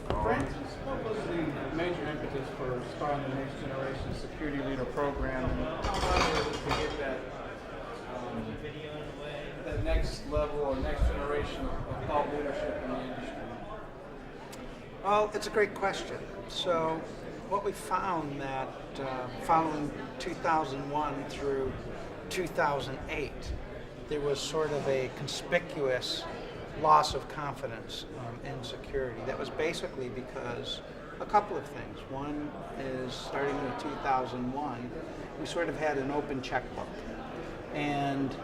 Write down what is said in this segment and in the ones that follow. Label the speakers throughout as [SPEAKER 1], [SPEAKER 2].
[SPEAKER 1] Francis, what was the major impetus for starting the Next Generation Security Leader program, and how hard was it to get that next level or next generation of thought leadership in the industry?
[SPEAKER 2] Well, it's a great question. So what we found that following 2001 through 2008, there was sort of a conspicuous loss of confidence in security. That was basically because a couple of things. One is starting in 2001, we sort of had an open checkbook. And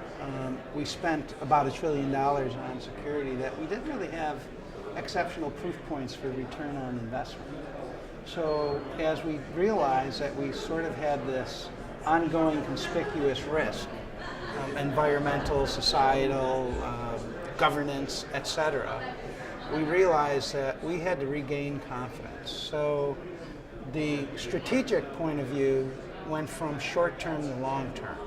[SPEAKER 2] we spent about $1 trillion on security that we didn't really have exceptional proof points for return on investment. So as we realized that we sort of had this ongoing conspicuous risk, environmental, societal, governance, etc., we realized that we had to regain confidence. So the strategic point of view went from short term to long term.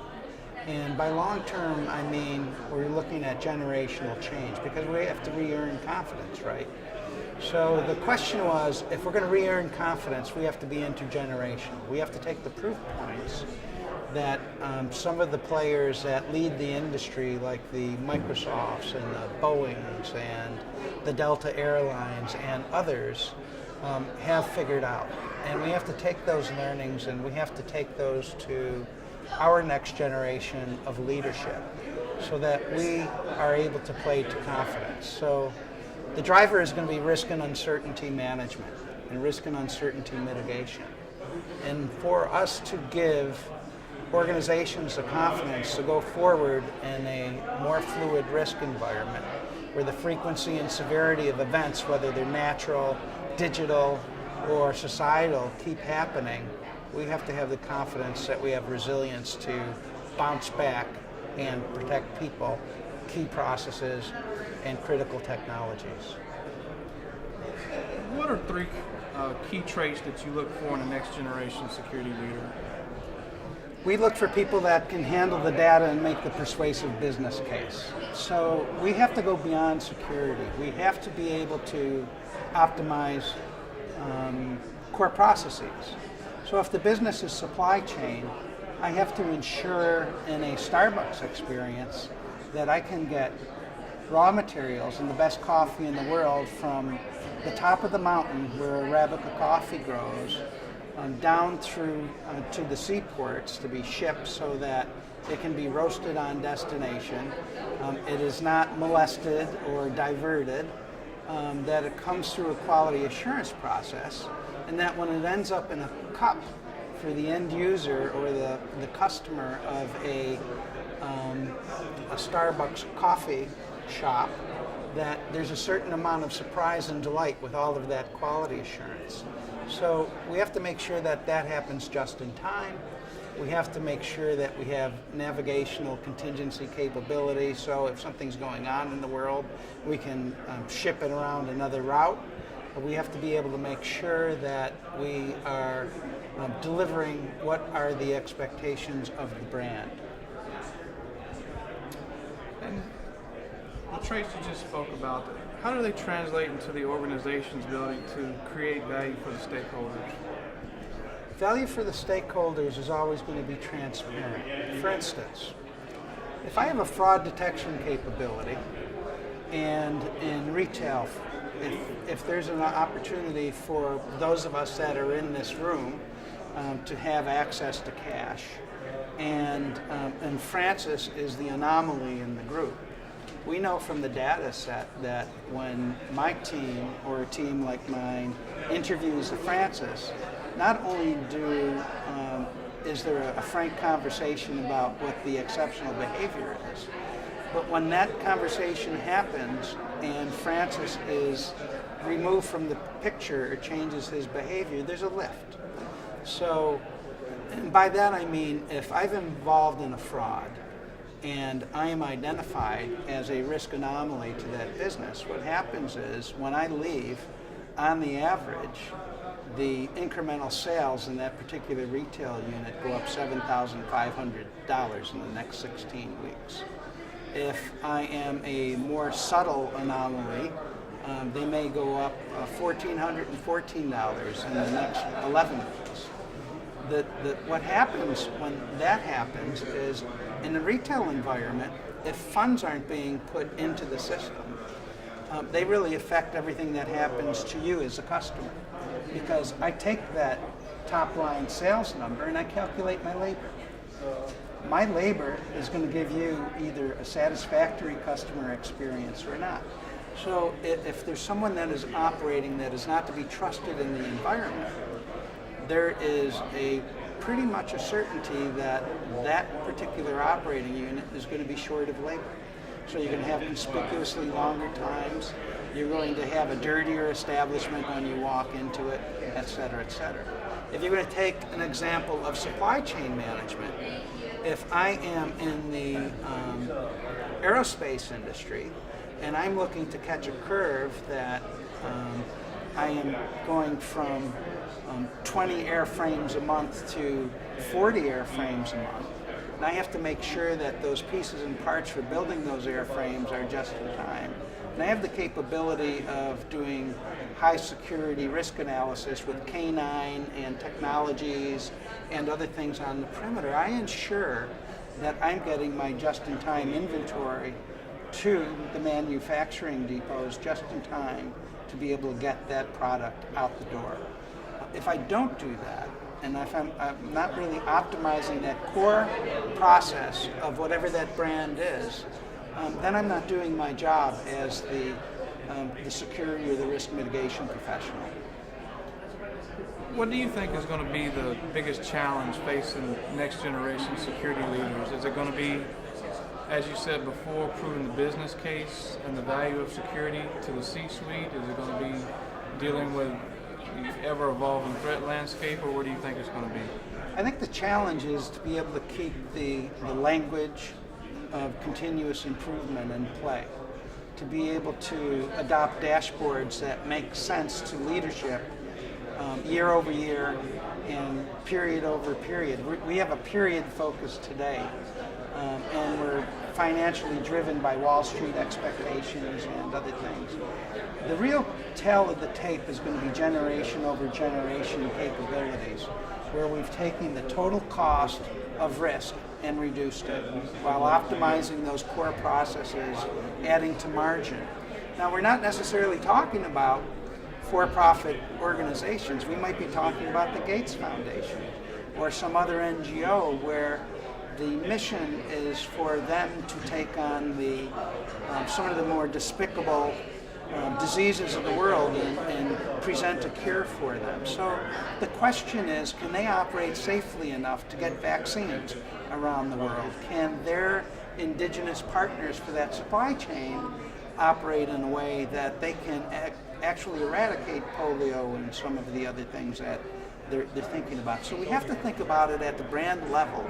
[SPEAKER 2] And by long term, I mean we're looking at generational change because we have to re-earn confidence, right? So the question was, if we're going to re-earn confidence, we have to be intergenerational. We have to take the proof points that some of the players that lead the industry, like the Microsofts and the Boeings and the Delta Airlines and others, have figured out. And we have to take those learnings and we have to take those to our next generation of leadership so that we are able to play to confidence. So the driver is going to be risk and uncertainty management and risk and uncertainty mitigation. And for us to give organizations the confidence to go forward in a more fluid risk environment where the frequency and severity of events, whether they're natural, digital, or societal, keep happening, we have to have the confidence that we have resilience to bounce back and protect people, key processes, and critical technologies.
[SPEAKER 1] What are three key traits that you look for in a next generation security leader?
[SPEAKER 2] We look for people that can handle the data and make the persuasive business case. So we have to go beyond security. We have to be able to optimize core processes. So if the business is supply chain, I have to ensure in a Starbucks experience that I can get raw materials and the best coffee in the world from the top of the mountain where Arabica coffee grows down through to the seaports to be shipped so that it can be roasted on destination. It is not molested or diverted, that it comes through a quality assurance process, and that when it ends up in a cup for the end user or the customer of a Starbucks coffee shop, that there's a certain amount of surprise and delight with all of that quality assurance. So we have to make sure that that happens just in time. We have to make sure that we have navigational contingency capability, so if something's going on in the world, we can ship it around another route. But we have to be able to make sure that we are delivering what are the expectations of the brand.
[SPEAKER 1] And the traits you just spoke about, how do they translate into the organization's ability to create value for the stakeholders?
[SPEAKER 2] Value for the stakeholders is always going to be transparent. For instance, if I have a fraud detection capability, and in retail, if there's an opportunity for those of us that are in this room to have access to cash, and Francis is the anomaly in the group, we know from the data set that when my team or a team like mine interviews a Francis, not only is there a frank conversation about what the exceptional behavior is, but when that conversation happens and Francis is removed from the picture or changes his behavior, there's a lift. So, and by that I mean if I'm involved in a fraud and I am identified as a risk anomaly to that business, what happens is when I leave, on the average, the incremental sales in that particular retail unit go up $7,500 in the next 16 weeks. If I am a more subtle anomaly, They may go up $1,414 in the next 11 weeks. What happens when that happens is, in the retail environment, if funds aren't being put into the system, they really affect everything that happens to you as a customer. Because I take that top line sales number and I calculate my labor. My labor is going to give you either a satisfactory customer experience or not. So if there's someone that is operating that is not to be trusted in the environment, there is pretty much a certainty that that particular operating unit is going to be short of labor. So you're going to have conspicuously longer times, you're going to have a dirtier establishment when you walk into it, et cetera, et cetera. If you're going to take an example of supply chain management, if I am in the aerospace industry and I'm looking to catch a curve that I am going from 20 airframes a month to 40 airframes a month, and I have to make sure that those pieces and parts for building those airframes are just in time. And I have the capability of doing high security risk analysis with K9 and technologies and other things on the perimeter. I ensure that I'm getting my just-in-time inventory to the manufacturing depots just in time to be able to get that product out the door. If I don't do that, and if I'm not really optimizing that core process of whatever that brand is, then I'm not doing my job as the security or the risk mitigation professional.
[SPEAKER 1] What do you think is going to be the biggest challenge facing next generation security leaders? Is it going to be, as you said before, proving the business case and the value of security to the C-suite? Is it going to be dealing with the ever-evolving threat landscape, or what do you think it's going to be?
[SPEAKER 2] I think the challenge is to be able to keep the language of continuous improvement in play, to be able to adopt dashboards that make sense to leadership year over year and period over period. We have a period focus today, and we're financially driven by Wall Street expectations and other things. The real tale of the tape is going to be generation over generation capabilities, where we've taken the total cost of risk and reduced it while optimizing those core processes, adding to margin. Now, we're not necessarily talking about for-profit organizations. We might be talking about the Gates Foundation or some other NGO where the mission is for them to take on some of the more despicable diseases of the world and present a cure for them. So the question is, can they operate safely enough to get vaccines around the world? Can their indigenous partners for that supply chain operate in a way that they can actually eradicate polio and some of the other things that they're thinking about? So we have to think about it at the brand level.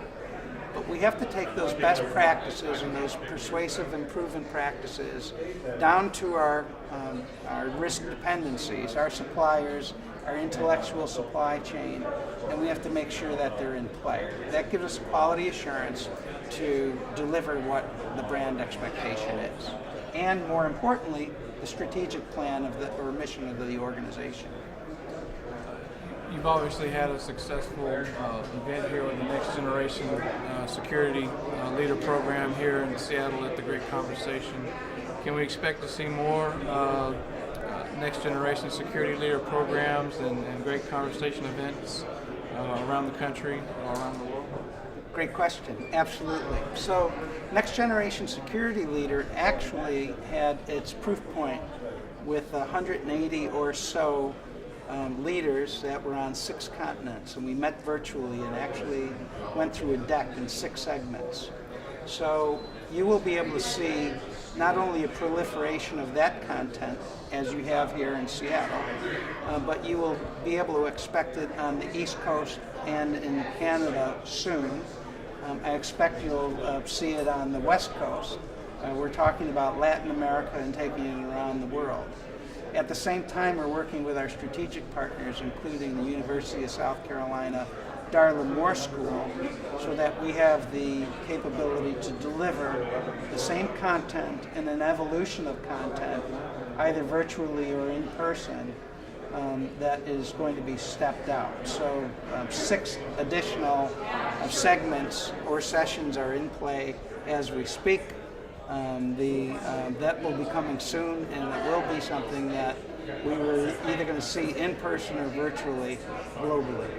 [SPEAKER 2] But we have to take those best practices and those persuasive and proven practices down to our risk dependencies, our suppliers, our intellectual supply chain, and we have to make sure that they're in play. That gives us quality assurance to deliver what the brand expectation is, and more importantly, the strategic plan or mission of the organization.
[SPEAKER 1] You've obviously had a successful event here with the Next Generation Security Leader Program here in Seattle at the Great Conversation. Can we expect to see more Next Generation Security Leader programs and Great Conversation events around the country or around the world?
[SPEAKER 2] Great question. Absolutely. So, Next Generation Security Leader actually had its proof point with 180 or so leaders that were on 6 continents, and we met virtually and actually went through a deck in 6 segments. So you will be able to see not only a proliferation of that content as you have here in Seattle, but you will be able to expect it on the East Coast and in Canada soon. I expect you'll see it on the West Coast. We're talking about Latin America and taking it around the world. At the same time, we're working with our strategic partners, including the University of South Carolina Darla Moore School, so that we have the capability to deliver the same content and an evolution of content either virtually or in person, that is going to be stepped out. So 6 additional segments or sessions are in play as we speak. That will be coming soon, and it will be something that we were either going to see in person or virtually globally.